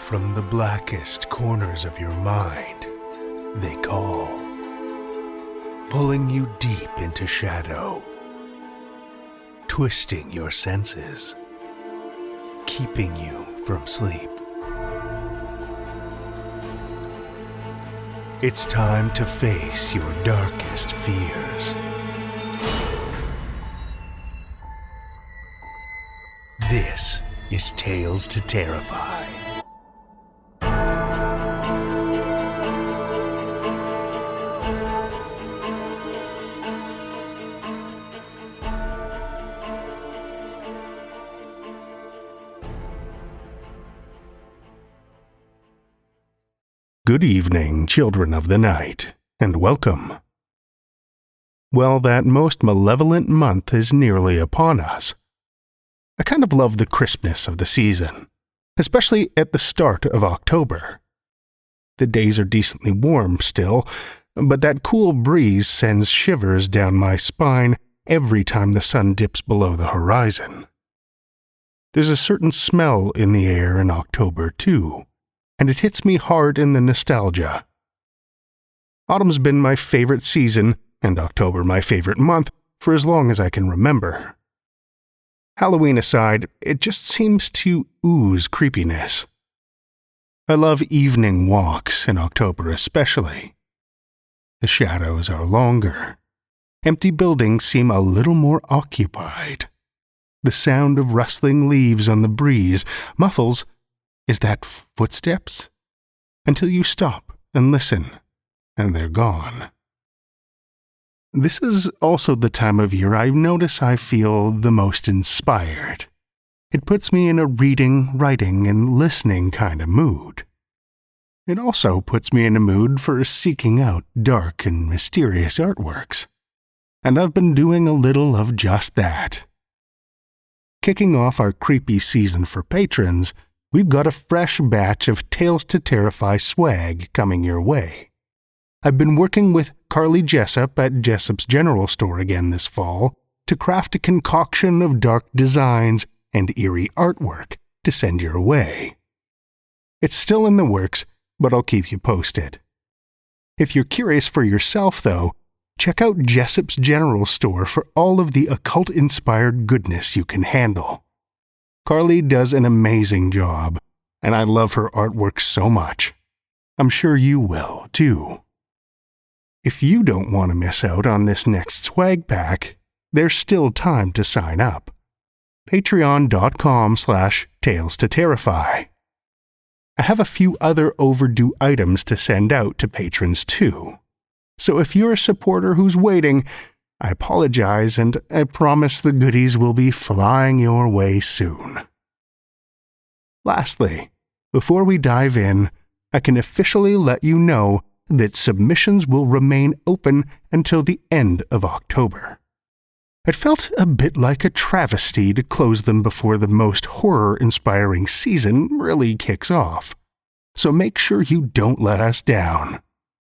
From the blackest corners of your mind, they call, pulling you deep into shadow, twisting your senses, keeping you from sleep. It's time to face your darkest fears. This is Tales to Terrify. Good evening, children of the night, and welcome. Well, that most malevolent month is nearly upon us. I kind of love the crispness of the season, especially at the start of October. The days are decently warm still, but that cool breeze sends shivers down my spine every time the sun dips below the horizon. There's a certain smell in the air in October, too, and it hits me hard in the nostalgia. Autumn's been my favorite season, and October my favorite month, for as long as I can remember. Halloween aside, it just seems to ooze creepiness. I love evening walks in October especially. The shadows are longer. Empty buildings seem a little more occupied. The sound of rustling leaves on the breeze muffles, is that footsteps? Until you stop and listen, and they're gone. This is also the time of year I notice I feel the most inspired. It puts me in a reading, writing, and listening kind of mood. It also puts me in a mood for seeking out dark and mysterious artworks. And I've been doing a little of just that. Kicking off our creepy season for patrons, we've got a fresh batch of Tales to Terrify swag coming your way. I've been working with Carly Jessup at Jessup's General Store again this fall to craft a concoction of dark designs and eerie artwork to send your way. It's still in the works, but I'll keep you posted. If you're curious for yourself, though, check out Jessup's General Store for all of the occult-inspired goodness you can handle. Carly does an amazing job, and I love her artwork so much. I'm sure you will, too. If you don't want to miss out on this next swag pack, there's still time to sign up. Patreon.com/Tales to Terrify. I have a few other overdue items to send out to patrons, too. So if you're a supporter who's waiting, I apologize, and I promise the goodies will be flying your way soon. Lastly, before we dive in, I can officially let you know that submissions will remain open until the end of October. It felt a bit like a travesty to close them before the most horror-inspiring season really kicks off. So make sure you don't let us down.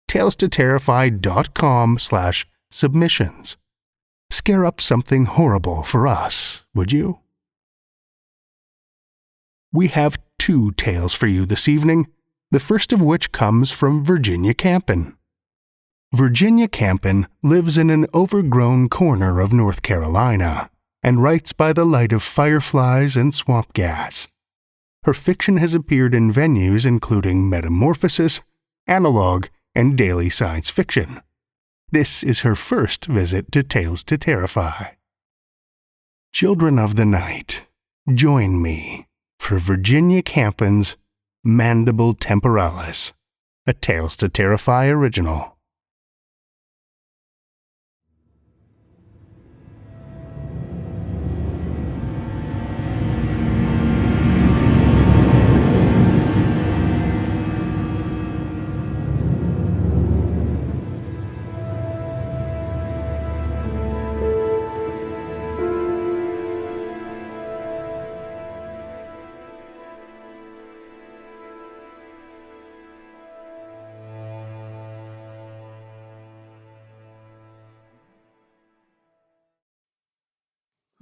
TalesToTerrify.com/submissions. Scare up something horrible for us, would you? We have 2 tales for you this evening, the first of which comes from Virginia Campen. Virginia Campen lives in an overgrown corner of North Carolina and writes by the light of fireflies and swamp gas. Her fiction has appeared in venues including Metamorphosis, Analog, and Daily Science Fiction. This is her first visit to Tales to Terrify. Children of the night, join me for Virginia Campen's Mandible Temporalis, a Tales to Terrify original.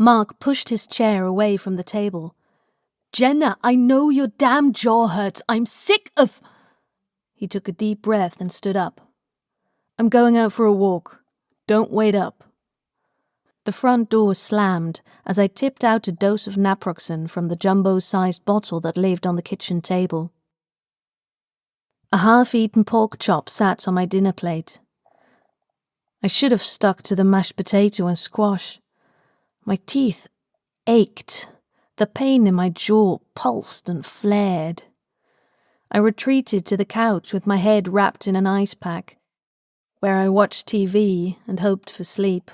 Mark pushed his chair away from the table. Jenna, I know your damn jaw hurts. I'm sick of... He took a deep breath and stood up. I'm going out for a walk. Don't wait up. The front door slammed as I tipped out a dose of naproxen from the jumbo-sized bottle that lived on the kitchen table. A half-eaten pork chop sat on my dinner plate. I should have stuck to the mashed potato and squash. My teeth ached. The pain in my jaw pulsed and flared. I retreated to the couch with my head wrapped in an ice pack, where I watched TV and hoped for sleep,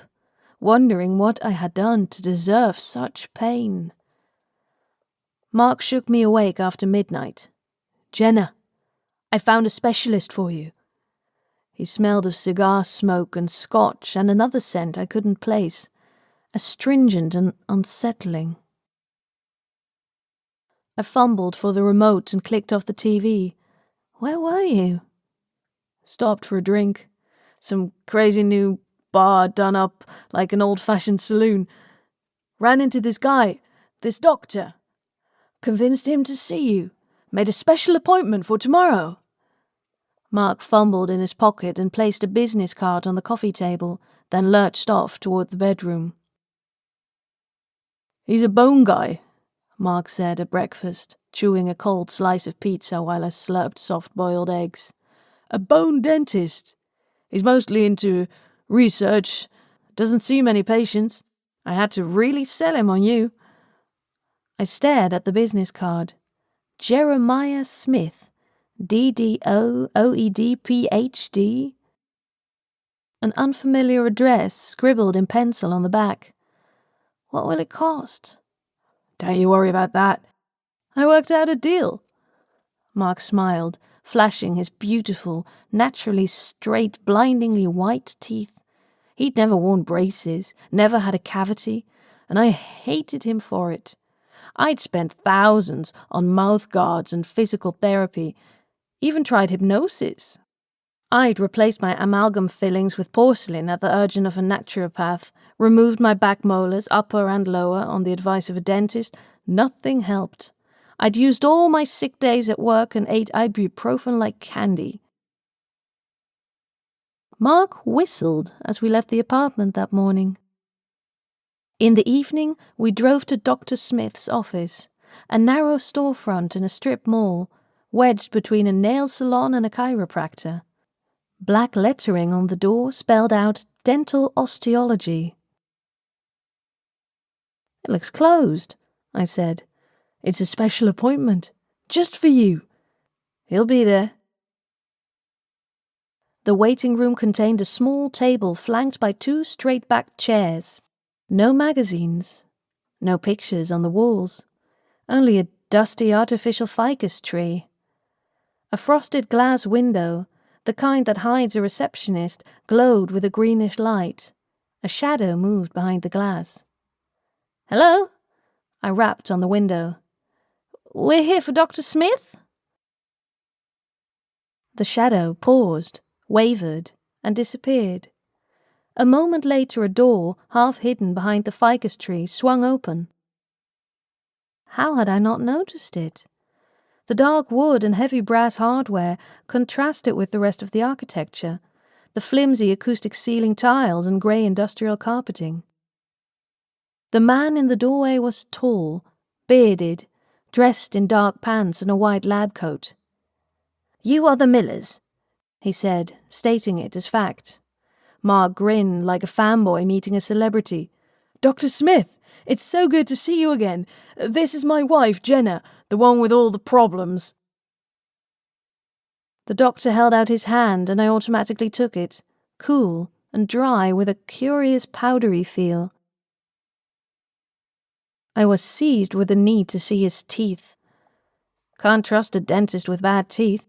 wondering what I had done to deserve such pain. Mark shook me awake after midnight. Jenna, I found a specialist for you. He smelled of cigar smoke and scotch and another scent I couldn't place, astringent and unsettling. I fumbled for the remote and clicked off the TV. Where were you? Stopped for a drink. Some crazy new bar done up like an old-fashioned saloon. Ran into this guy, this doctor. Convinced him to see you. Made a special appointment for tomorrow. Mark fumbled in his pocket and placed a business card on the coffee table, then lurched off toward the bedroom. He's a bone guy, Mark said at breakfast, chewing a cold slice of pizza while I slurped soft-boiled eggs. A bone dentist. He's mostly into research. Doesn't see many patients. I had to really sell him on you. I stared at the business card. Jeremiah Smith, DDO, PhD. An unfamiliar address scribbled in pencil on the back. What will it cost? Don't you worry about that. I worked out a deal. Mark smiled, flashing his beautiful, naturally straight, blindingly white teeth. He'd never worn braces, never had a cavity, and I hated him for it. I'd spent thousands on mouth guards and physical therapy, even tried hypnosis. I'd replaced my amalgam fillings with porcelain at the urging of a naturopath, removed my back molars, upper and lower, on the advice of a dentist. Nothing helped. I'd used all my sick days at work and ate ibuprofen like candy. Mark whistled as we left the apartment that morning. In the evening, we drove to Dr. Smith's office, a narrow storefront in a strip mall, wedged between a nail salon and a chiropractor. Black lettering on the door spelled out dental osteology. It looks closed, I said. It's a special appointment, just for you. He'll be there. The waiting room contained a small table flanked by 2 straight-backed chairs. No magazines, no pictures on the walls, only a dusty artificial ficus tree. A frosted glass window, the kind that hides a receptionist, glowed with a greenish light. A shadow moved behind the glass. Hello? I rapped on the window. We're here for Dr. Smith? The shadow paused, wavered, and disappeared. A moment later a door, half hidden behind the ficus tree, swung open. How had I not noticed it? The dark wood and heavy brass hardware contrasted with the rest of the architecture, the flimsy acoustic ceiling tiles and grey industrial carpeting. The man in the doorway was tall, bearded, dressed in dark pants and a white lab coat. You are the Millers, he said, stating it as fact. Mark grinned like a fanboy meeting a celebrity. Dr. Smith, it's so good to see you again. This is my wife, Jenna, the one with all the problems. The doctor held out his hand and I automatically took it, cool and dry with a curious powdery feel. I was seized with the need to see his teeth. Can't trust a dentist with bad teeth.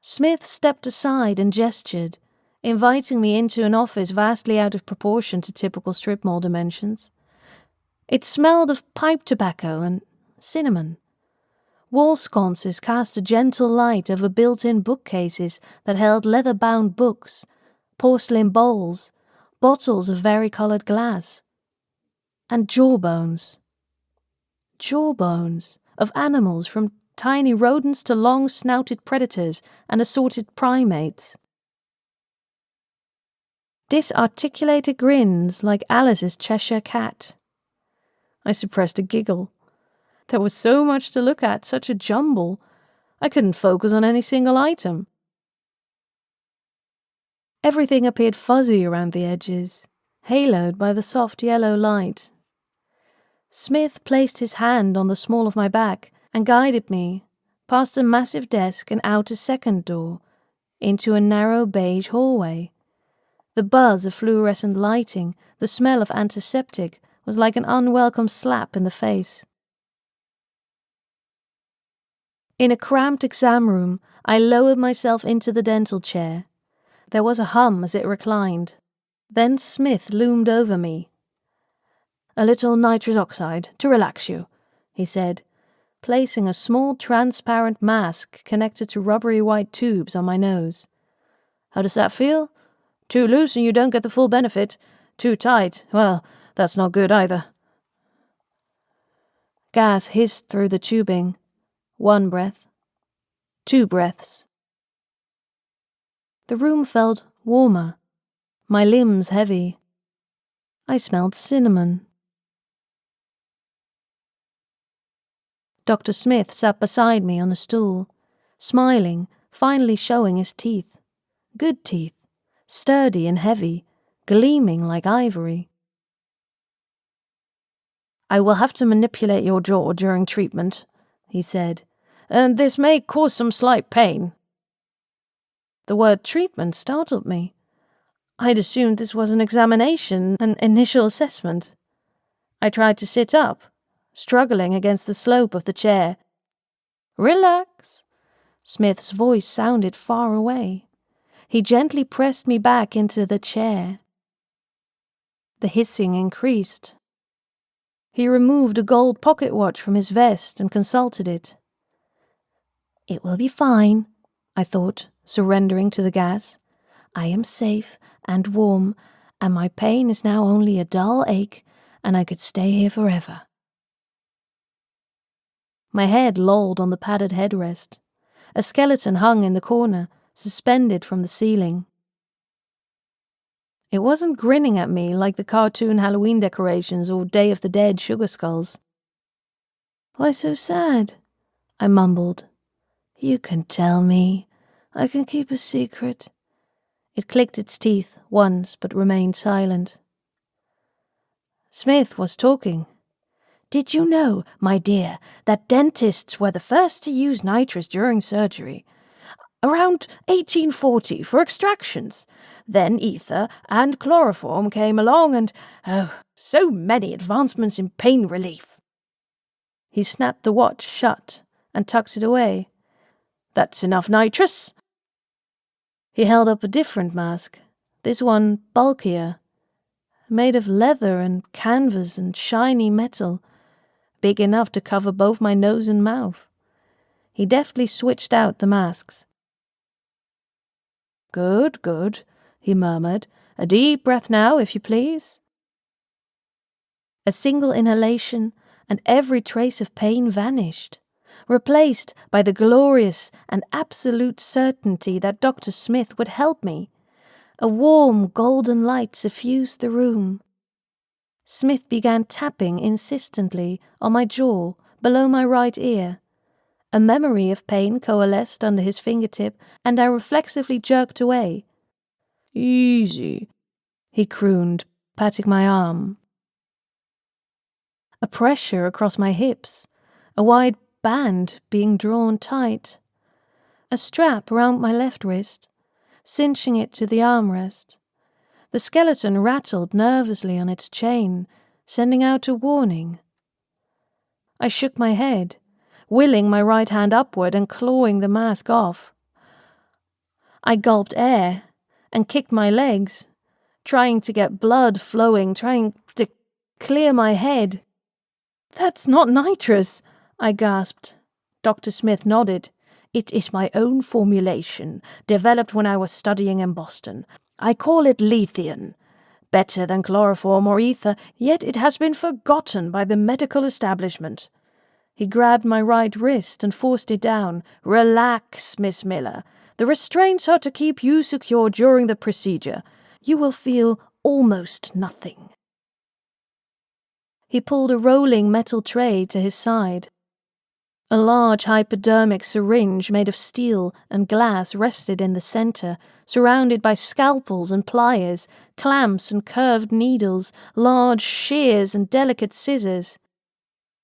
Smith stepped aside and gestured, inviting me into an office vastly out of proportion to typical strip mall dimensions. It smelled of pipe tobacco and cinnamon. Wall sconces cast a gentle light over built-in bookcases that held leather-bound books, porcelain bowls, bottles of vari-coloured glass, and jawbones. Jawbones of animals, from tiny rodents to long-snouted predators and assorted primates. Disarticulated grins like Alice's Cheshire cat. I suppressed a giggle. There was so much to look at, such a jumble. I couldn't focus on any single item. Everything appeared fuzzy around the edges, haloed by the soft yellow light. Smith placed his hand on the small of my back and guided me past a massive desk and out a second door, into a narrow beige hallway. The buzz of fluorescent lighting, the smell of antiseptic, was like an unwelcome slap in the face. In a cramped exam room, I lowered myself into the dental chair. There was a hum as it reclined. Then Smith loomed over me. "A little nitrous oxide to relax you," he said, placing a small transparent mask connected to rubbery white tubes on my nose. "How does that feel? Too loose and you don't get the full benefit. Too tight, well, that's not good either." Gas hissed through the tubing. 1 breath. 2 breaths. The room felt warmer, my limbs heavy. I smelled cinnamon. Dr. Smith sat beside me on a stool, smiling, finally showing his teeth. Good teeth, sturdy and heavy, gleaming like ivory. "I will have to manipulate your jaw during treatment," he said, "and this may cause some slight pain." The word treatment startled me. I'd assumed this was an examination, an initial assessment. I tried to sit up, struggling against the slope of the chair. "Relax." Smith's voice sounded far away. He gently pressed me back into the chair. The hissing increased. He removed a gold pocket watch from his vest and consulted it. "It will be fine," I thought, surrendering to the gas. "I am safe and warm, and my pain is now only a dull ache, and I could stay here forever." My head lolled on the padded headrest. A skeleton hung in the corner, suspended from the ceiling. It wasn't grinning at me like the cartoon Halloween decorations or Day of the Dead sugar skulls. "Why so sad?" I mumbled. "You can tell me. I can keep a secret." It clicked its teeth once but remained silent. Smith was talking. "Did you know, my dear, that dentists were the first to use nitrous during surgery? Around 1840 for extractions. Then ether and chloroform came along and, so many advancements in pain relief." He snapped the watch shut and tucked it away. "That's enough nitrous." He held up a different mask, this one bulkier, made of leather and canvas and shiny metal, big enough to cover both my nose and mouth. He deftly switched out the masks. "Good, good," he murmured. "A deep breath now, if you please." A single inhalation, and every trace of pain vanished, replaced by the glorious and absolute certainty that Dr. Smith would help me. A warm golden light suffused the room. Smith began tapping insistently on my jaw below my right ear. A memory of pain coalesced under his fingertip, and I reflexively jerked away. "Easy," he crooned, patting my arm. A pressure across my hips, a wide band being drawn tight. A strap around my left wrist, cinching it to the armrest. The skeleton rattled nervously on its chain, sending out a warning. I shook my head, willing my right hand upward and clawing the mask off. I gulped air and kicked my legs, trying to get blood flowing, trying to clear my head. "That's not nitrous," I gasped. Dr. Smith nodded. "It is my own formulation, developed when I was studying in Boston. I call it Lethean. Better than chloroform or ether, yet it has been forgotten by the medical establishment. He grabbed my right wrist and forced it down. "Relax, Miss Miller. The restraints are to keep you secure during the procedure. You will feel almost nothing." He pulled a rolling metal tray to his side. A large hypodermic syringe made of steel and glass rested in the center, surrounded by scalpels and pliers, clamps and curved needles, large shears and delicate scissors.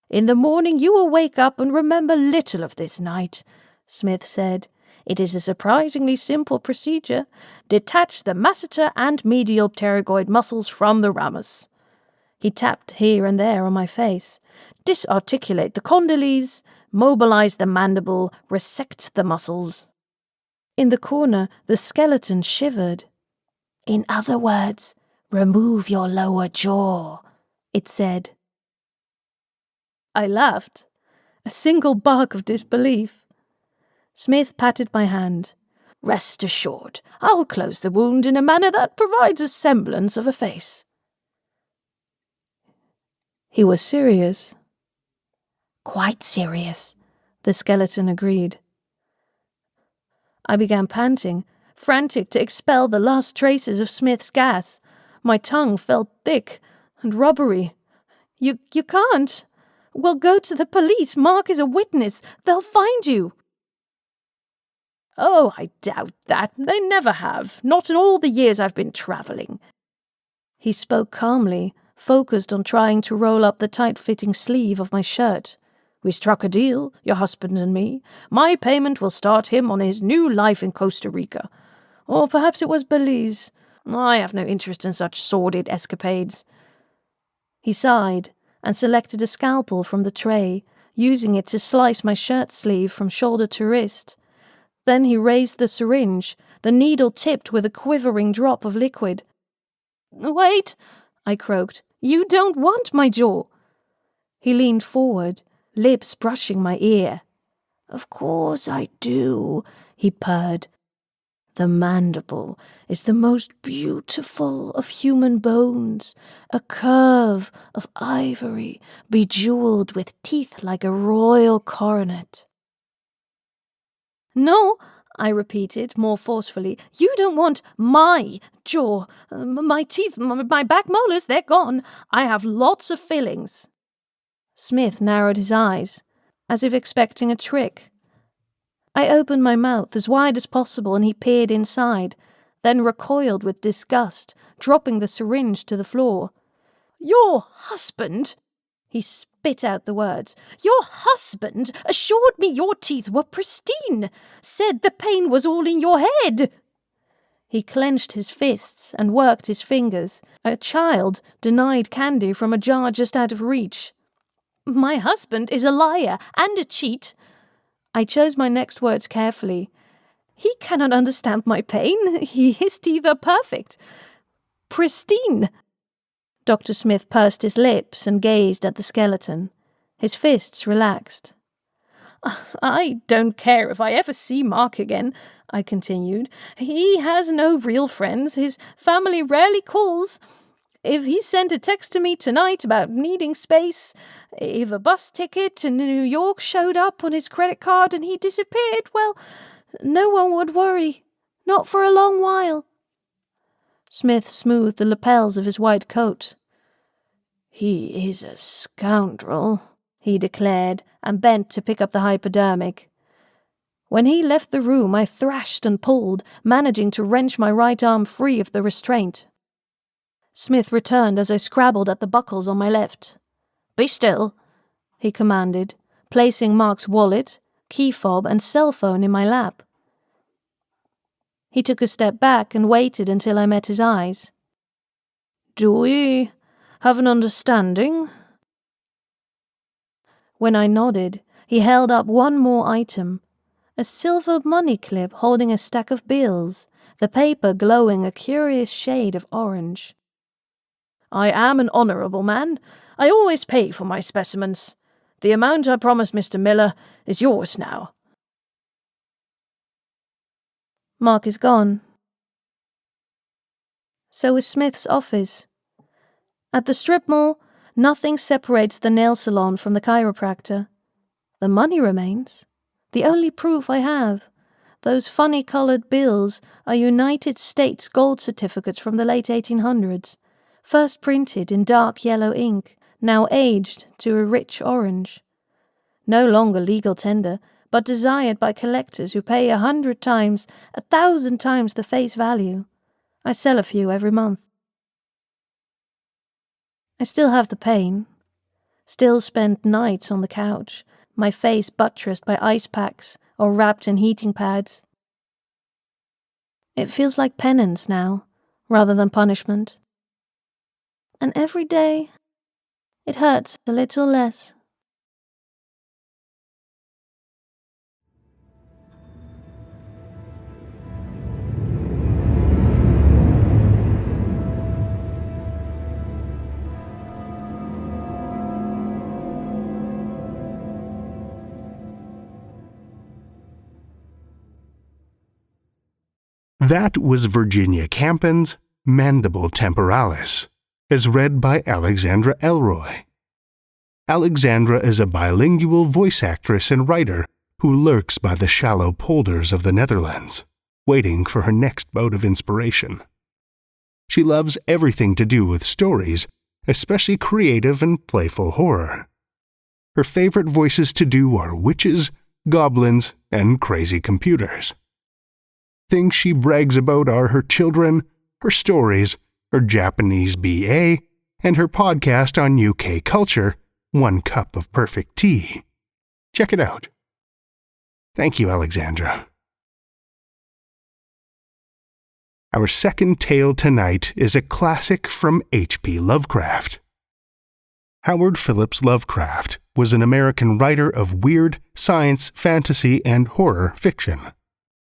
"In the morning you will wake up and remember little of this night," Smith said. "It is a surprisingly simple procedure. Detach the masseter and medial pterygoid muscles from the ramus." He tapped here and there on my face. "Disarticulate the condyles, mobilize the mandible, resect the muscles." In the corner, the skeleton shivered. "In other words, remove your lower jaw," it said. I laughed, a single bark of disbelief. Smith patted my hand. "Rest assured, I'll close the wound in a manner that provides a semblance of a face." He was serious. "Quite serious," the skeleton agreed. I began panting, frantic to expel the last traces of Smith's gas. My tongue felt thick and rubbery. You can't. We'll go to the police. Mark is a witness. They'll find you." "Oh, I doubt that. They never have. Not in all the years I've been travelling." He spoke calmly, focused on trying to roll up the tight-fitting sleeve of my shirt. "We struck a deal, your husband and me. My payment will start him on his new life in Costa Rica. Or perhaps it was Belize. I have no interest in such sordid escapades." He sighed and selected a scalpel from the tray, using it to slice my shirt sleeve from shoulder to wrist. Then he raised the syringe, the needle tipped with a quivering drop of liquid. "Wait," I croaked. "You don't want my jaw." He leaned forward, lips brushing my ear. "Of course I do," he purred. "The mandible is the most beautiful of human bones, a curve of ivory bejeweled with teeth like a royal coronet." "No," I repeated more forcefully, "you don't want my jaw. My teeth, my back molars, they're gone. I have lots of fillings." Smith narrowed his eyes, as if expecting a trick. I opened my mouth as wide as possible and he peered inside, then recoiled with disgust, dropping the syringe to the floor. "Your husband," he spit out the words, "your husband assured me your teeth were pristine, said the pain was all in your head." He clenched his fists and worked his fingers, a child denied candy from a jar just out of reach. "My husband is a liar and a cheat." I chose my next words carefully. "He cannot understand my pain. His teeth are perfect. Pristine." Dr. Smith pursed his lips and gazed at the skeleton. His fists relaxed. "I don't care if I ever see Mark again," I continued. "He has no real friends. His family rarely calls. If he sent a text to me tonight about needing space, if a bus ticket to New York showed up on his credit card and he disappeared, well, no one would worry. Not for a long while." Smith smoothed the lapels of his white coat. "He is a scoundrel," he declared, and bent to pick up the hypodermic. When he left the room, I thrashed and pulled, managing to wrench my right arm free of the restraint. Smith returned as I scrabbled at the buckles on my left. "Be still," he commanded, placing Mark's wallet, key fob, and cell phone in my lap. He took a step back and waited until I met his eyes. "Do we have an understanding?" When I nodded, he held up one more item, a silver money clip holding a stack of bills, the paper glowing a curious shade of orange. "I am an honourable man. I always pay for my specimens. The amount I promised Mr. Miller is yours now." Mark is gone. So is Smith's office. At the strip mall, nothing separates the nail salon from the chiropractor. The money remains. The only proof I have. Those funny-coloured bills are United States gold certificates from the late 1800s, first printed in dark yellow ink, now aged to a rich orange. No longer legal tender, but desired by collectors who pay 100 times, 1,000 times the face value. I sell a few every month. I still have the pain. Still spend nights on the couch, my face buttressed by ice packs or wrapped in heating pads. It feels like penance now, rather than punishment. And every day, it hurts a little less. That was Virginia Campen's Mandible Temporalis, as read by Alexandra Elroy. Alexandra is a bilingual voice actress and writer who lurks by the shallow polders of the Netherlands, waiting for her next bout of inspiration. She loves everything to do with stories, especially creative and playful horror. Her favorite voices to do are witches, goblins, and crazy computers. Things she brags about are her children, her stories, her Japanese BA, and her podcast on UK culture, One Cup of Perfect Tea. Check it out. Thank you, Alexandra. Our second tale tonight is a classic from H.P. Lovecraft. Howard Phillips Lovecraft was an American writer of weird, science, fantasy, and horror fiction.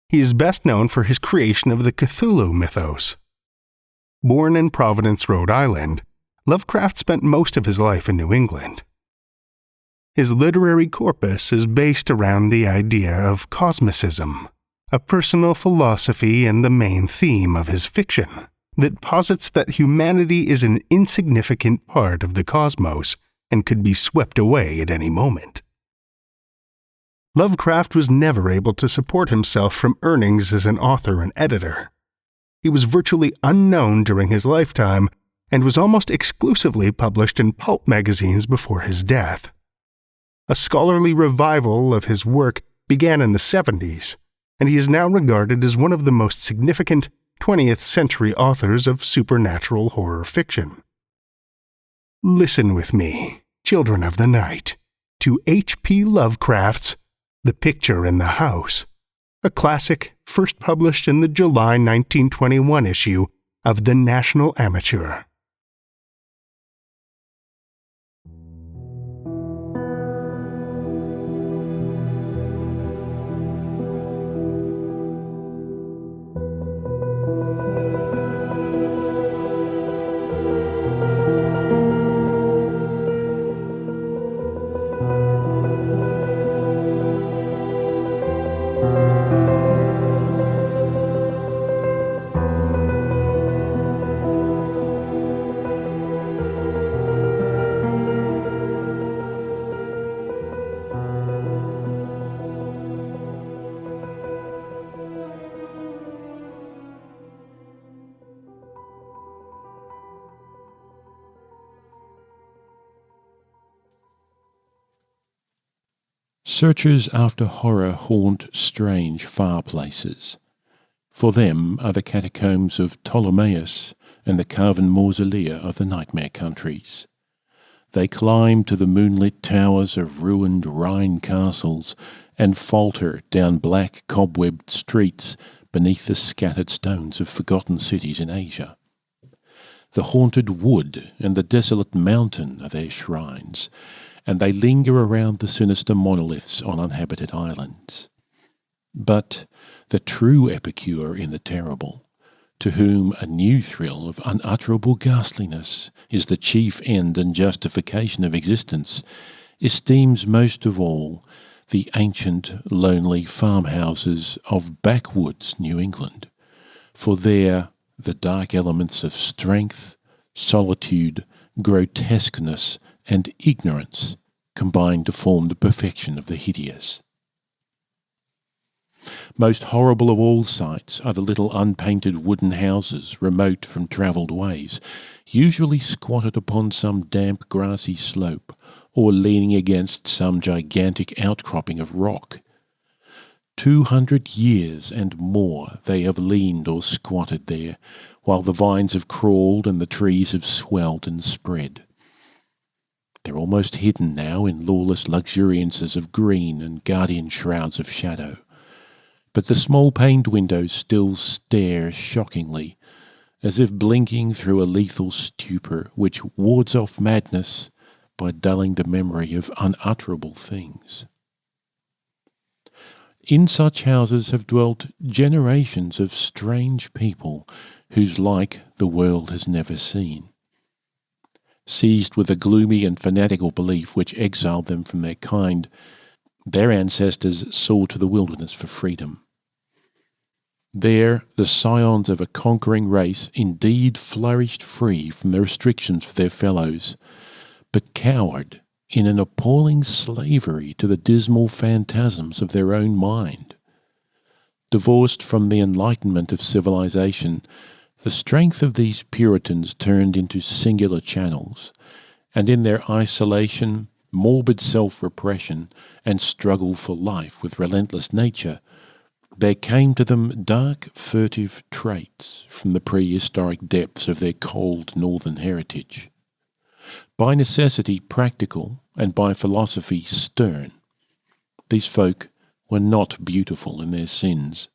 He is best known for his creation of the Cthulhu mythos. Born in Providence, Rhode Island, Lovecraft spent most of his life in New England. His literary corpus is based around the idea of cosmicism, a personal philosophy and the main theme of his fiction that posits that humanity is an insignificant part of the cosmos and could be swept away at any moment. Lovecraft was never able to support himself from earnings as an author and editor. He was virtually unknown during his lifetime and was almost exclusively published in pulp magazines before his death. A scholarly revival of his work began in the 70s, and he is now regarded as one of the most significant 20th century authors of supernatural horror fiction. Listen with me, children of the night, to H.P. Lovecraft's The Picture in the House, a classic first published in the July 1921 issue of the National Amateur. Searchers after horror haunt strange far places. For them are the catacombs of Ptolemaeus and the carven mausolea of the nightmare countries. They climb to the moonlit towers of ruined Rhine castles and falter down black cobwebbed streets beneath the scattered stones of forgotten cities in Asia. The haunted wood and the desolate mountain are their shrines, and they linger around the sinister monoliths on uninhabited islands. But the true epicure in the terrible, to whom a new thrill of unutterable ghastliness is the chief end and justification of existence, esteems most of all the ancient, lonely farmhouses of backwoods New England, for there the dark elements of strength, solitude, grotesqueness, and ignorance combine to form the perfection of the hideous. Most horrible of all sights are the little unpainted wooden houses remote from travelled ways, usually squatted upon some damp grassy slope or leaning against some gigantic outcropping of rock. 200 years and more they have leaned or squatted there, while the vines have crawled and the trees have swelled and spread. They're almost hidden now in lawless luxuriances of green and guardian shrouds of shadow. But the small paned windows still stare shockingly, as if blinking through a lethal stupor which wards off madness by dulling the memory of unutterable things. In such houses have dwelt generations of strange people whose like the world has never seen. Seized with a gloomy and fanatical belief which exiled them from their kind, their ancestors soared to the wilderness for freedom. There, the scions of a conquering race indeed flourished free from the restrictions for their fellows, but cowered in an appalling slavery to the dismal phantasms of their own mind. Divorced from the enlightenment of civilization, the strength of these Puritans turned into singular channels, and in their isolation, morbid self-repression, and struggle for life with relentless nature, there came to them dark, furtive traits from the prehistoric depths of their cold northern heritage. By necessity practical, and by philosophy stern, these folk were not beautiful in their sins.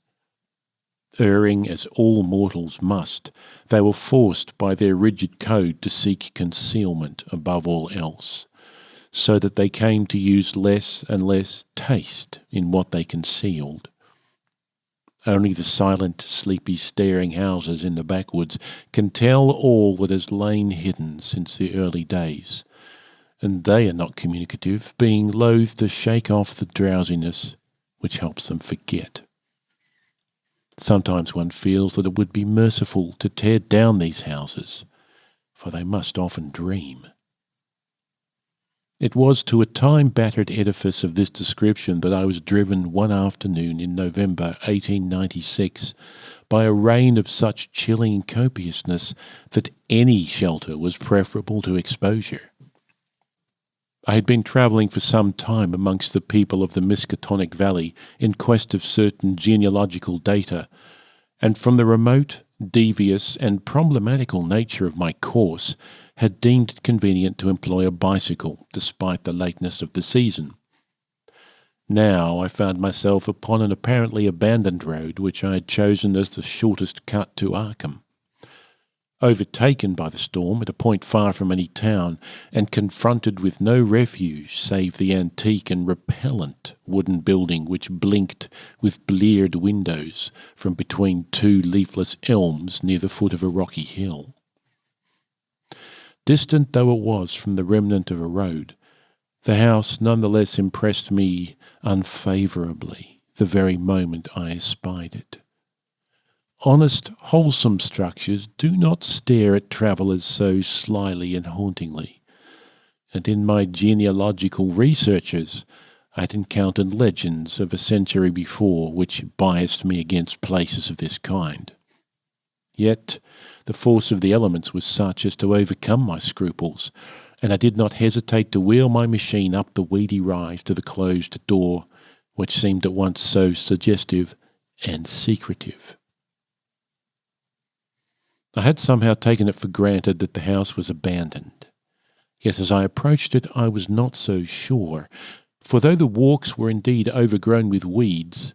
Erring as all mortals must, they were forced by their rigid code to seek concealment above all else, so that they came to use less and less taste in what they concealed. Only the silent, sleepy, staring houses in the backwoods can tell all that has lain hidden since the early days, and they are not communicative, being loath to shake off the drowsiness which helps them forget. Sometimes one feels that it would be merciful to tear down these houses, for they must often dream. It was to a time-battered edifice of this description that I was driven one afternoon in November 1896 by a rain of such chilling copiousness that any shelter was preferable to exposure. I had been travelling for some time amongst the people of the Miskatonic Valley in quest of certain genealogical data, and from the remote, devious and problematical nature of my course had deemed it convenient to employ a bicycle despite the lateness of the season. Now I found myself upon an apparently abandoned road which I had chosen as the shortest cut to Arkham. Overtaken by the storm at a point far from any town, and confronted with no refuge save the antique and repellent wooden building which blinked with bleared windows from between two leafless elms near the foot of a rocky hill. Distant though it was from the remnant of a road, the house nonetheless impressed me unfavourably the very moment I espied it. Honest, wholesome structures do not stare at travellers so slyly and hauntingly, and in my genealogical researches I had encountered legends of a century before which biased me against places of this kind. Yet the force of the elements was such as to overcome my scruples, and I did not hesitate to wheel my machine up the weedy rise to the closed door, which seemed at once so suggestive and secretive. I had somehow taken it for granted that the house was abandoned. Yet as I approached it I was not so sure, for though the walks were indeed overgrown with weeds,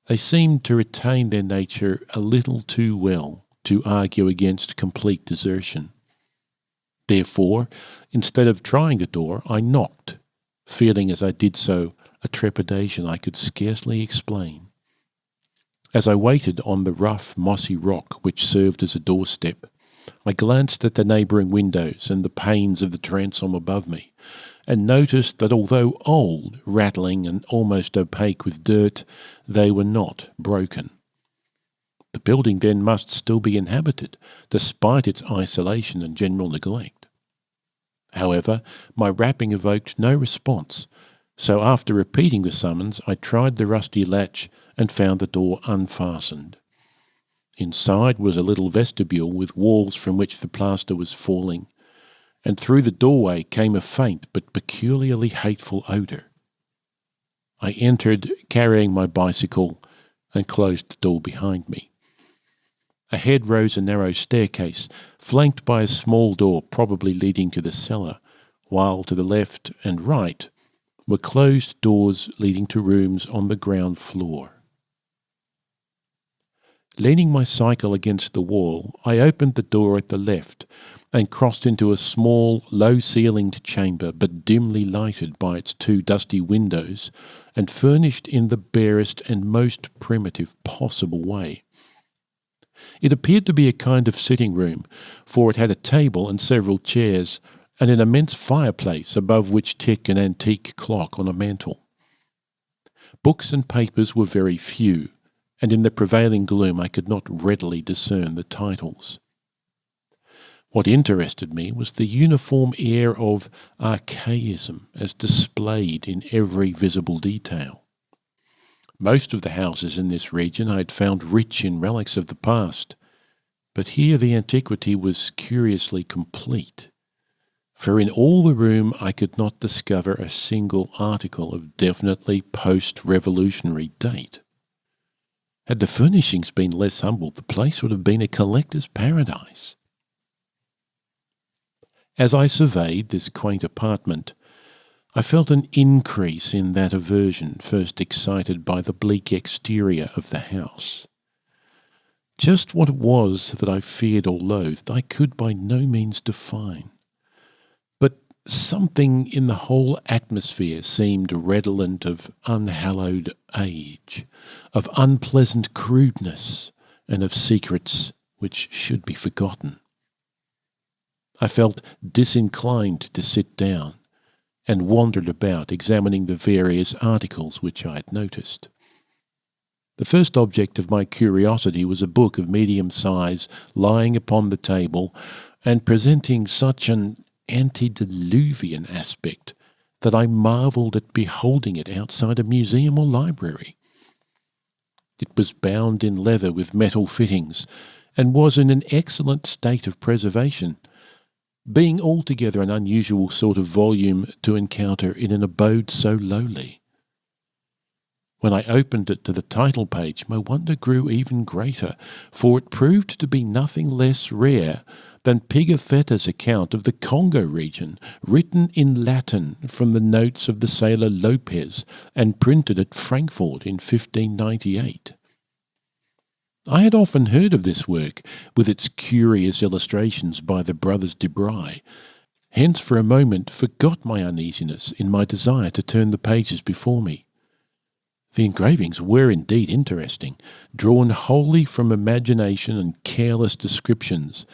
they seemed to retain their nature a little too well to argue against complete desertion. Therefore, instead of trying the door, I knocked, feeling as I did so a trepidation I could scarcely explain. As I waited on the rough, mossy rock which served as a doorstep, I glanced at the neighbouring windows and the panes of the transom above me, and noticed that although old, rattling and almost opaque with dirt, they were not broken. The building then must still be inhabited, despite its isolation and general neglect. However, my rapping evoked no response, so after repeating the summons, I tried the rusty latch and found the door unfastened. Inside was a little vestibule with walls from which the plaster was falling, and through the doorway came a faint but peculiarly hateful odour. I entered carrying my bicycle and closed the door behind me. Ahead rose a narrow staircase, flanked by a small door probably leading to the cellar, while to the left and right were closed doors leading to rooms on the ground floor. Leaning my cycle against the wall, I opened the door at the left and crossed into a small, low-ceilinged chamber but dimly lighted by its two dusty windows and furnished in the barest and most primitive possible way. It appeared to be a kind of sitting room, for it had a table and several chairs, and an immense fireplace above which ticked an antique clock on a mantel. Books and papers were very few, and in the prevailing gloom I could not readily discern the titles. What interested me was the uniform air of archaism as displayed in every visible detail. Most of the houses in this region I had found rich in relics of the past, but here the antiquity was curiously complete, for in all the room I could not discover a single article of definitely post-revolutionary date. Had the furnishings been less humble, the place would have been a collector's paradise. As I surveyed this quaint apartment, I felt an increase in that aversion first excited by the bleak exterior of the house. Just what it was that I feared or loathed I could by no means define, but something in the whole atmosphere seemed redolent of unhallowed age, of unpleasant crudeness, and of secrets which should be forgotten. I felt disinclined to sit down, and wandered about examining the various articles which I had noticed. The first object of my curiosity was a book of medium size lying upon the table and presenting such an antediluvian aspect that I marvelled at beholding it outside a museum or library. It was bound in leather with metal fittings and was in an excellent state of preservation, being altogether an unusual sort of volume to encounter in an abode so lowly. When I opened it to the title page, my wonder grew even greater, for it proved to be nothing less rare than Pigafetta's account of the Congo region, written in Latin from the notes of the sailor Lopez and printed at Frankfurt in 1598. I had often heard of this work, with its curious illustrations by the brothers de Bry, hence for a moment forgot my uneasiness in my desire to turn the pages before me. The engravings were indeed interesting, drawn wholly from imagination and careless descriptions,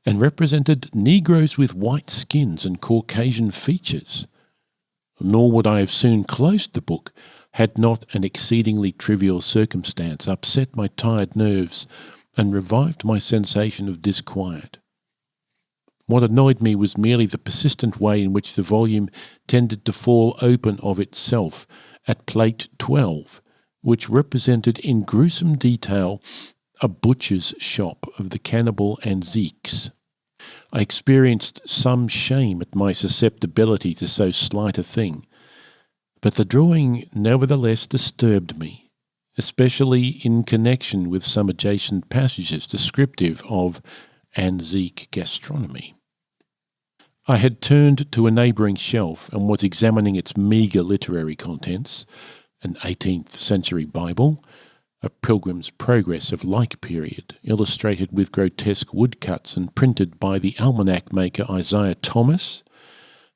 and represented Negroes with white skins and Caucasian features. Nor would I have soon closed the book had not an exceedingly trivial circumstance upset my tired nerves and revived my sensation of disquiet. What annoyed me was merely the persistent way in which the volume tended to fall open of itself at plate 12, which represented in gruesome detail a butcher's shop of the cannibal Anziques. I experienced some shame at my susceptibility to so slight a thing, but the drawing nevertheless disturbed me, especially in connection with some adjacent passages descriptive of Anzique gastronomy. I had turned to a neighbouring shelf and was examining its meagre literary contents, an 18th century Bible, a Pilgrim's Progress of like period, illustrated with grotesque woodcuts and printed by the almanac maker Isaiah Thomas,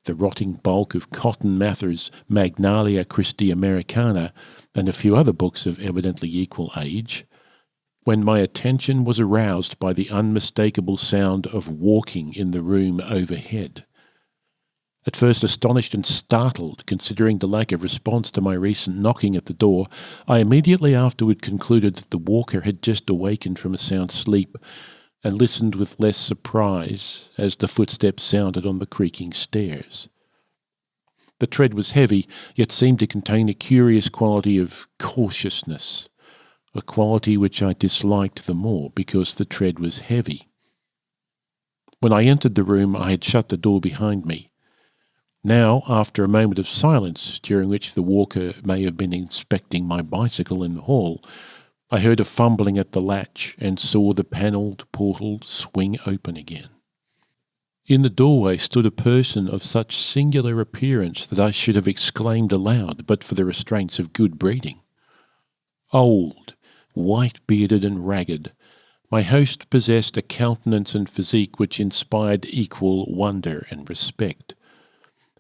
the rotting bulk of Cotton Mather's Magnalia Christi Americana, and a few other books of evidently equal age, when my attention was aroused by the unmistakable sound of walking in the room overhead. At first astonished and startled, considering the lack of response to my recent knocking at the door, I immediately afterward concluded that the walker had just awakened from a sound sleep, and listened with less surprise as the footsteps sounded on the creaking stairs. The tread was heavy, yet seemed to contain a curious quality of cautiousness, a quality which I disliked the more because the tread was heavy. When I entered the room, I had shut the door behind me. Now, after a moment of silence, during which the walker may have been inspecting my bicycle in the hall, I heard a fumbling at the latch and saw the panelled portal swing open again. In the doorway stood a person of such singular appearance that I should have exclaimed aloud but for the restraints of good breeding. Old, white-bearded and ragged, my host possessed a countenance and physique which inspired equal wonder and respect.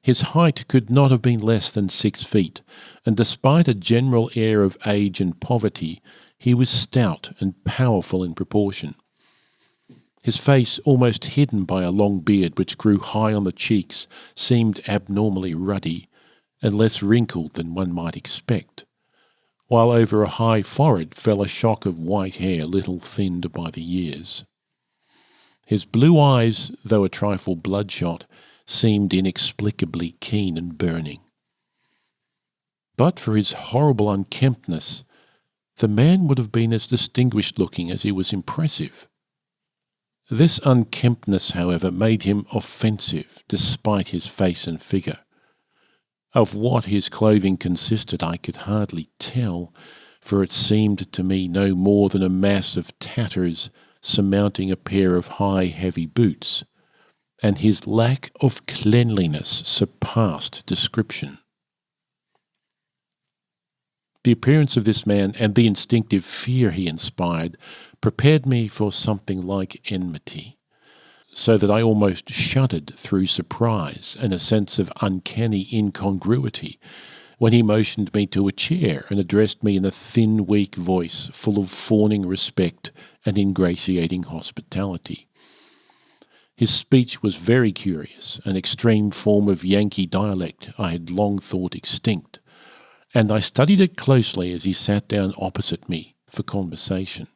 His height could not have been less than 6 feet, and despite a general air of age and poverty, he was stout and powerful in proportion. His face, almost hidden by a long beard which grew high on the cheeks, seemed abnormally ruddy, and less wrinkled than one might expect, while over a high forehead fell a shock of white hair little thinned by the years. His blue eyes, though a trifle bloodshot, seemed inexplicably keen and burning. But for his horrible unkemptness, the man would have been as distinguished-looking as he was impressive. This unkemptness, however, made him offensive, despite his face and figure. Of what his clothing consisted I could hardly tell, for it seemed to me no more than a mass of tatters surmounting a pair of high, heavy boots, and his lack of cleanliness surpassed description. The appearance of this man and the instinctive fear he inspired prepared me for something like enmity, so that I almost shuddered through surprise and a sense of uncanny incongruity when he motioned me to a chair and addressed me in a thin, weak voice full of fawning respect and ingratiating hospitality. His speech was very curious, an extreme form of Yankee dialect I had long thought extinct, and I studied it closely as he sat down opposite me for conversation.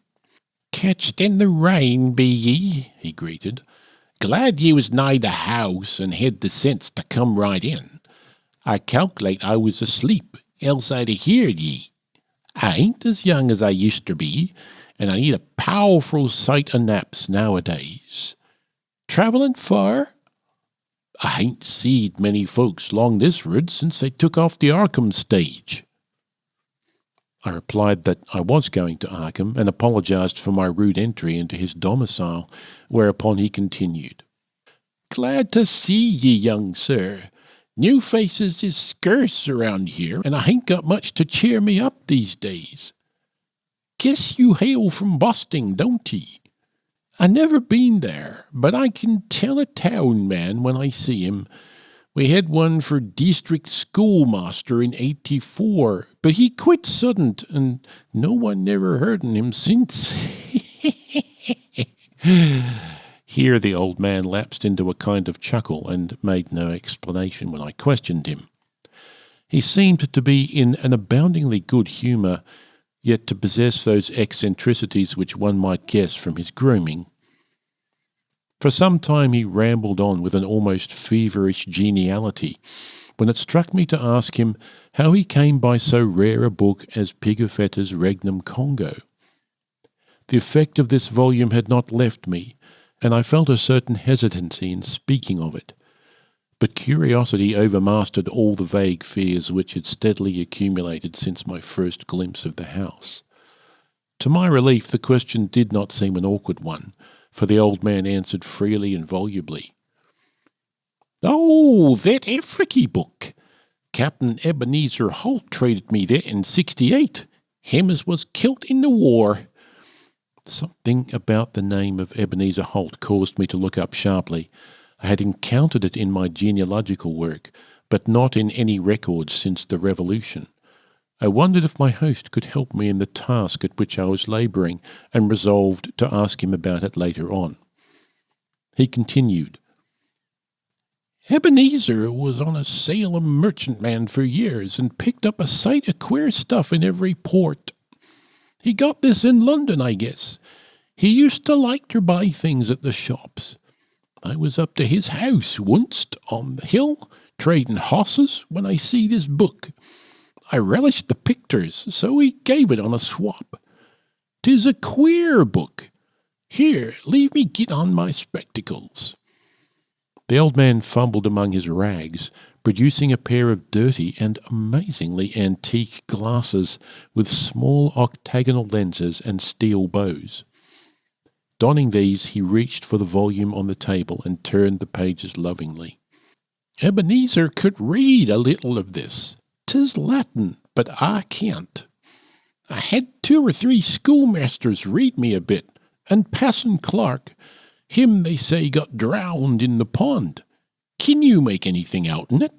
"Catched in the rain, be ye?" he greeted. "Glad ye was nigh the house and had the sense to come right in. I calculate I was asleep, else I'd have heard ye. I ain't as young as I used to be, and I need a powerful sight of naps nowadays. Travelling far? I ain't seed many folks along this road since they took off the Arkham stage." I replied that I was going to Arkham and apologized for my rude entry into his domicile, whereupon he continued, "Glad to see ye, young sir. New faces is scarce around here, and I ain't got much to cheer me up these days. Guess you hail from Boston, don't ye? I never been there, but I can tell a town man when I see him. We had one for district schoolmaster in '84, but he quit suddent, and no one never heard on him since." Here the old man lapsed into a kind of chuckle and made no explanation when I questioned him. He seemed to be in an aboundingly good humour, yet to possess those eccentricities which one might guess from his grooming. For some time he rambled on with an almost feverish geniality, when it struck me to ask him how he came by so rare a book as Pigafetta's Regnum Congo. The effect of this volume had not left me, and I felt a certain hesitancy in speaking of it. But curiosity overmastered all the vague fears which had steadily accumulated since my first glimpse of the house. To my relief, the question did not seem an awkward one, for the old man answered freely and volubly. "Oh, that Africky book. Captain Ebenezer Holt traded me that in '68. Him as was kilt in the war." Something about the name of Ebenezer Holt caused me to look up sharply. I had encountered it in my genealogical work, but not in any records since the Revolution. I wondered if my host could help me in the task at which I was labouring, and resolved to ask him about it later on. He continued, "Ebenezer was on a Salem merchantman for years and picked up a sight of queer stuff in every port. He got this in London, I guess. He used to like to buy things at the shops. I was up to his house once on the hill, trading hosses, when I see this book. I relished the pictures, so he gave it on a swap. 'Tis a queer book. Here, leave me get on my spectacles." The old man fumbled among his rags, producing a pair of dirty and amazingly antique glasses with small octagonal lenses and steel bows. Donning these, he reached for the volume on the table and turned the pages lovingly. "Ebenezer could read a little of this. 'Tis Latin, but I can't. I had 2 or 3 schoolmasters read me a bit, and Passon Clark, him they say got drowned in the pond. Can you make anything out in it?"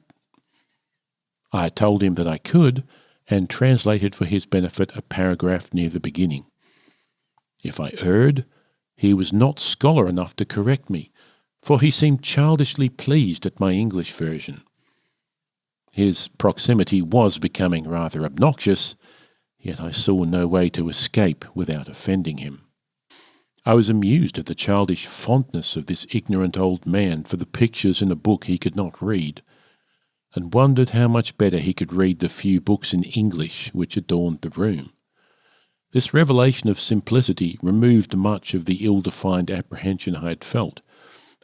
I told him that I could, and translated for his benefit a paragraph near the beginning. If I erred, he was not scholar enough to correct me, for he seemed childishly pleased at my English version. His proximity was becoming rather obnoxious, yet I saw no way to escape without offending him. I was amused at the childish fondness of this ignorant old man for the pictures in a book he could not read, and wondered how much better he could read the few books in English which adorned the room. This revelation of simplicity removed much of the ill-defined apprehension I had felt,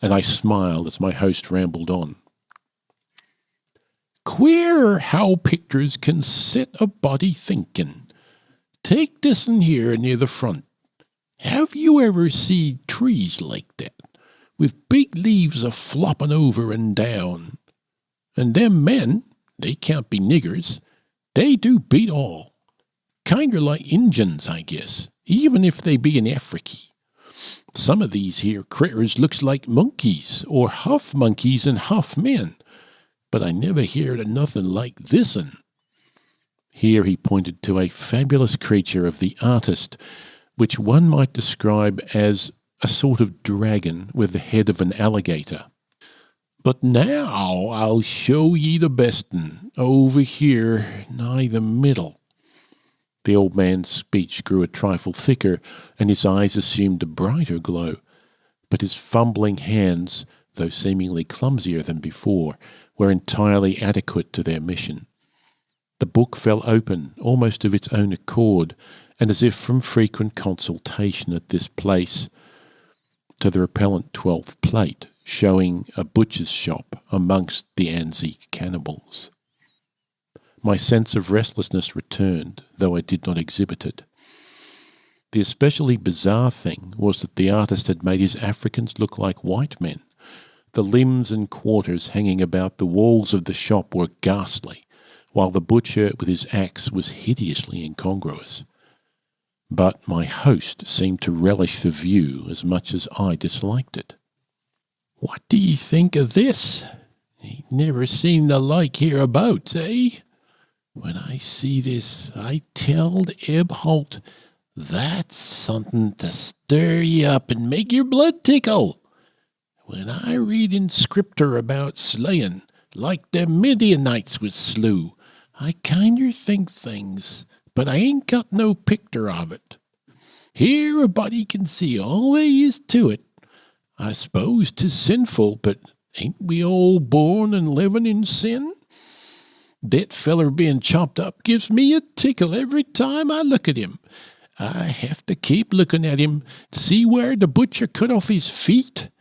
and I smiled as my host rambled on. "Queer how pictures can set a body thinking. Take this in here near the front. Have you ever seen trees like that, with big leaves a-flopping over and down? And them men, they can't be niggers, they do beat all. Kinder like Injuns, I guess, even if they be in Afriky. Some of these here critters looks like monkeys, or half monkeys and half men, but I never heard of nothing like this'n." Here he pointed to a fabulous creature of the artist, which one might describe as a sort of dragon with the head of an alligator. "But now I'll show ye the best'n, over here nigh the middle." The old man's speech grew a trifle thicker, and his eyes assumed a brighter glow, but his fumbling hands, though seemingly clumsier than before, were entirely adequate to their mission. The book fell open, almost of its own accord, and as if from frequent consultation at this place, to the repellent 12th plate, showing a butcher's shop amongst the Anzique cannibals. My sense of restlessness returned, though I did not exhibit it. The especially bizarre thing was that the artist had made his Africans look like white men. The limbs and quarters hanging about the walls of the shop were ghastly, while the butcher with his axe was hideously incongruous. But my host seemed to relish the view as much as I disliked it. "What do ye think of this? Ain't never seen the like hereabouts, eh? When I see this, I telled Eb Holt, that's something to stir ye up and make your blood tickle. When I read in Scripter about slaying, like the Midianites was slew, I kinder think things, but I ain't got no picter of it. Here a body can see all they is to it. I s'pose 'tis sinful, but ain't we all born and living in sin? That feller being chopped up gives me a tickle every time I look at him. I have to keep looking at him, see where the butcher cut off his feet.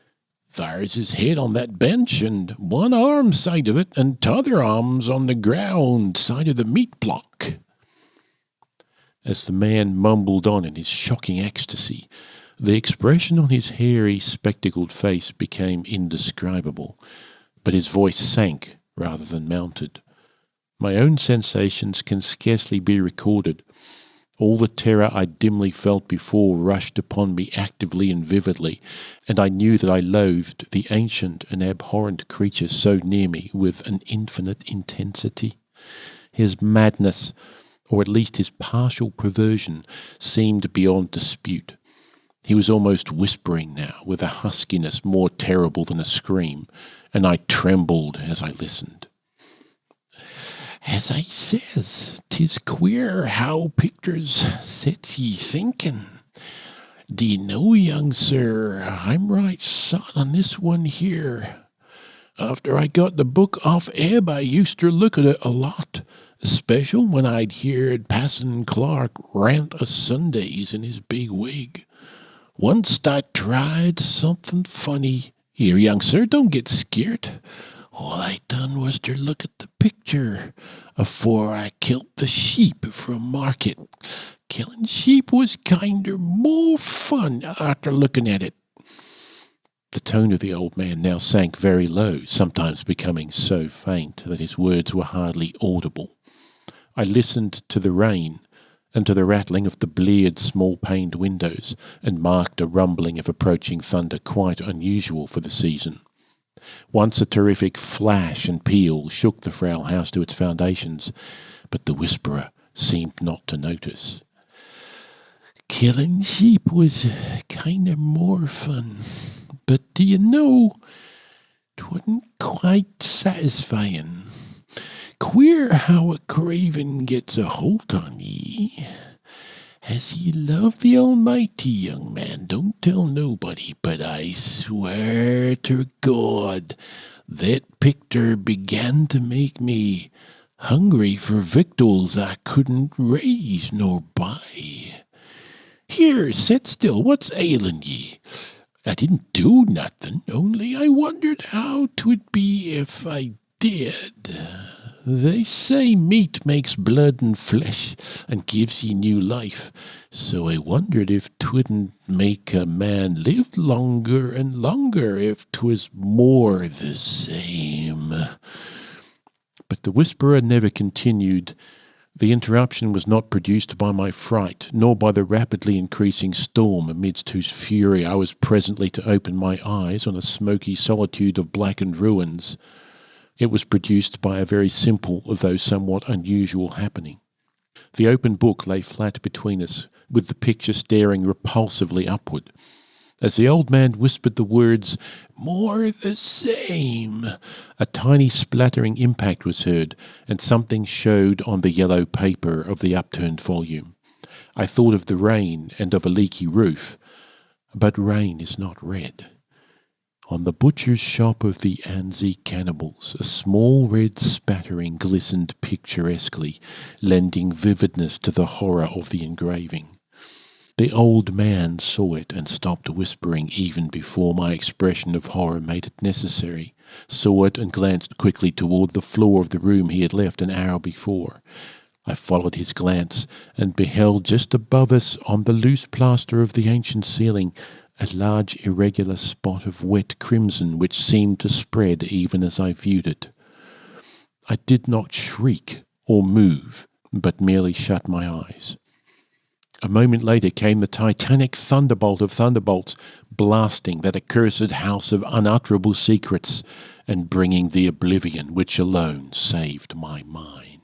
There's his head on that bench, and one arm side of it, and t'other arm's on the ground side of the meat block." As the man mumbled on in his shocking ecstasy, the expression on his hairy, spectacled face became indescribable, but his voice sank rather than mounted. My own sensations can scarcely be recorded. All the terror I dimly felt before rushed upon me actively and vividly, and I knew that I loathed the ancient and abhorrent creature so near me with an infinite intensity. His madness, or at least his partial perversion, seemed beyond dispute. He was almost whispering now, with a huskiness more terrible than a scream, and I trembled as I listened. "As I says, 'tis queer how pictures sets ye thinking. Do you know, young sir, I'm right sot on this one here. After I got the book off Ebb, I used to look at it a lot, especially when I'd heard Passon Clark rant o' Sundays in his big wig. Once I tried something funny. Here, young sir, don't get scared. All I done was to look at the picture afore I killed the sheep from market. Killing sheep was kinder more fun after looking at it. The tone of the old man now sank very low, sometimes becoming so faint that his words were hardly audible. I listened to the rain and to the rattling of the bleared small-paned windows, and marked a rumbling of approaching thunder quite unusual for the season. Once a terrific flash and peal shook the frail house to its foundations, but the whisperer seemed not to notice. Killing sheep was kind of more fun, but do you know, 'twasn't quite satisfying. Queer how a craving gets a holt on ye. As ye love the Almighty, young man, don't tell nobody, but I swear to God, that picture began to make me hungry for victuals I couldn't raise nor buy. Here, sit still, what's ailing ye? I didn't do nothing, only I wondered how 'twould be if I did. They say meat makes blood and flesh and gives ye new life, so I wondered if 'twouldn't make a man live longer and longer if 'twas more the same. But the whisperer never continued. The interruption was not produced by my fright, nor by the rapidly increasing storm amidst whose fury I was presently to open my eyes on a smoky solitude of blackened ruins. It was produced by a very simple, though somewhat unusual happening. The open book lay flat between us, with the picture staring repulsively upward. As the old man whispered the words, "More the same," a tiny splattering impact was heard, and something showed on the yellow paper of the upturned volume. I thought of the rain and of a leaky roof, but rain is not red. On the butcher's shop of the Anzi cannibals, a small red spattering glistened picturesquely, lending vividness to the horror of the engraving. The old man saw it and stopped whispering even before my expression of horror made it necessary, saw it and glanced quickly toward the floor of the room he had left an hour before. I followed his glance and beheld just above us on the loose plaster of the ancient ceiling a large irregular spot of wet crimson which seemed to spread even as I viewed it. I did not shriek or move, but merely shut my eyes. A moment later came the titanic thunderbolt of thunderbolts, blasting that accursed house of unutterable secrets and bringing the oblivion which alone saved my mind.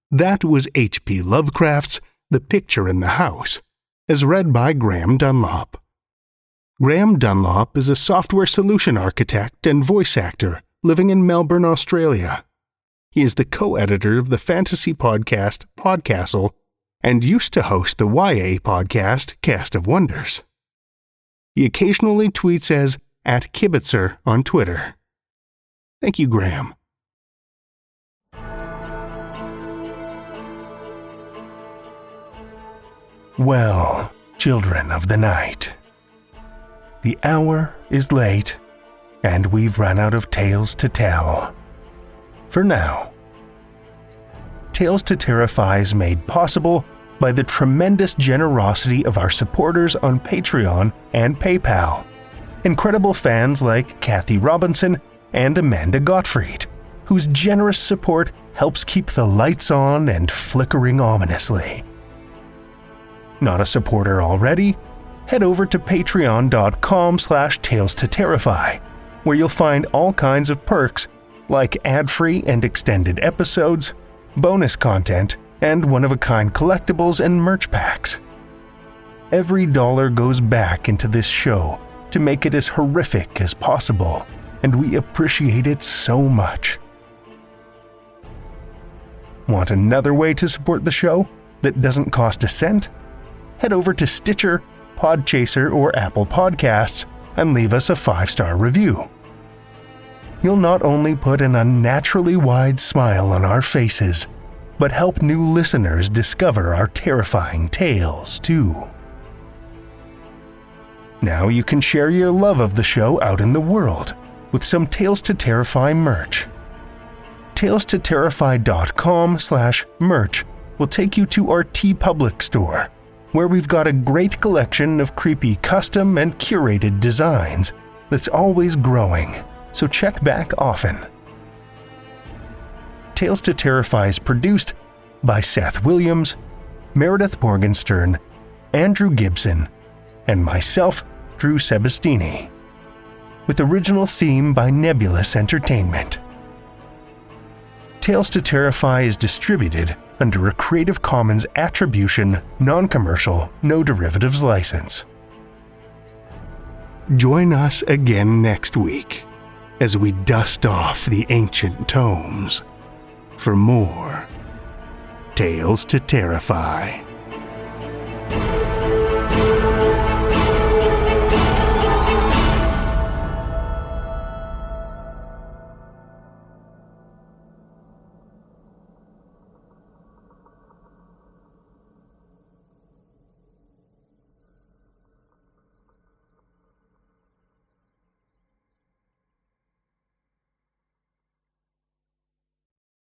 That was H.P. Lovecraft's The Picture in the House, as read by Graeme Dunlop. Graeme Dunlop is a software solution architect and voice actor living in Melbourne, Australia. He is the co-editor of the fantasy podcast Podcastle and used to host the YA podcast Cast of Wonders. He occasionally tweets as @Kibitzer on Twitter. Thank you, Graeme. Well, children of the night, the hour is late, and we've run out of tales to tell. For now. Tales to Terrify is made possible by the tremendous generosity of our supporters on Patreon and PayPal. Incredible fans like Kathy Robinson and Amanda Gottfried, whose generous support helps keep the lights on and flickering ominously. Not a supporter already? head over to patreon.com/Tales to Terrify, where you'll find all kinds of perks like ad-free and extended episodes, bonus content, and one-of-a-kind collectibles and merch packs. Every dollar goes back into this show to make it as horrific as possible, and we appreciate it so much. Want another way to support the show that doesn't cost a cent? Head over to Stitcher, Podchaser, or Apple Podcasts and leave us a 5-star review. You'll not only put an unnaturally wide smile on our faces, but help new listeners discover our terrifying tales too. Now you can share your love of the show out in the world with some Tales to Terrify merch. TalesToTerrify.com/merch will take you to our TeePublic store, where we've got a great collection of creepy custom and curated designs that's always growing, so check back often. Tales to Terrify is produced by Seth Williams, Meredith Morgenstern, Andrew Gibson, and myself, Drew Sebastini, with original theme by Nebulous Entertainment. Tales to Terrify is distributed under a Creative Commons Attribution, Non-Commercial, No Derivatives license. Join us again next week as we dust off the ancient tomes for more Tales to Terrify.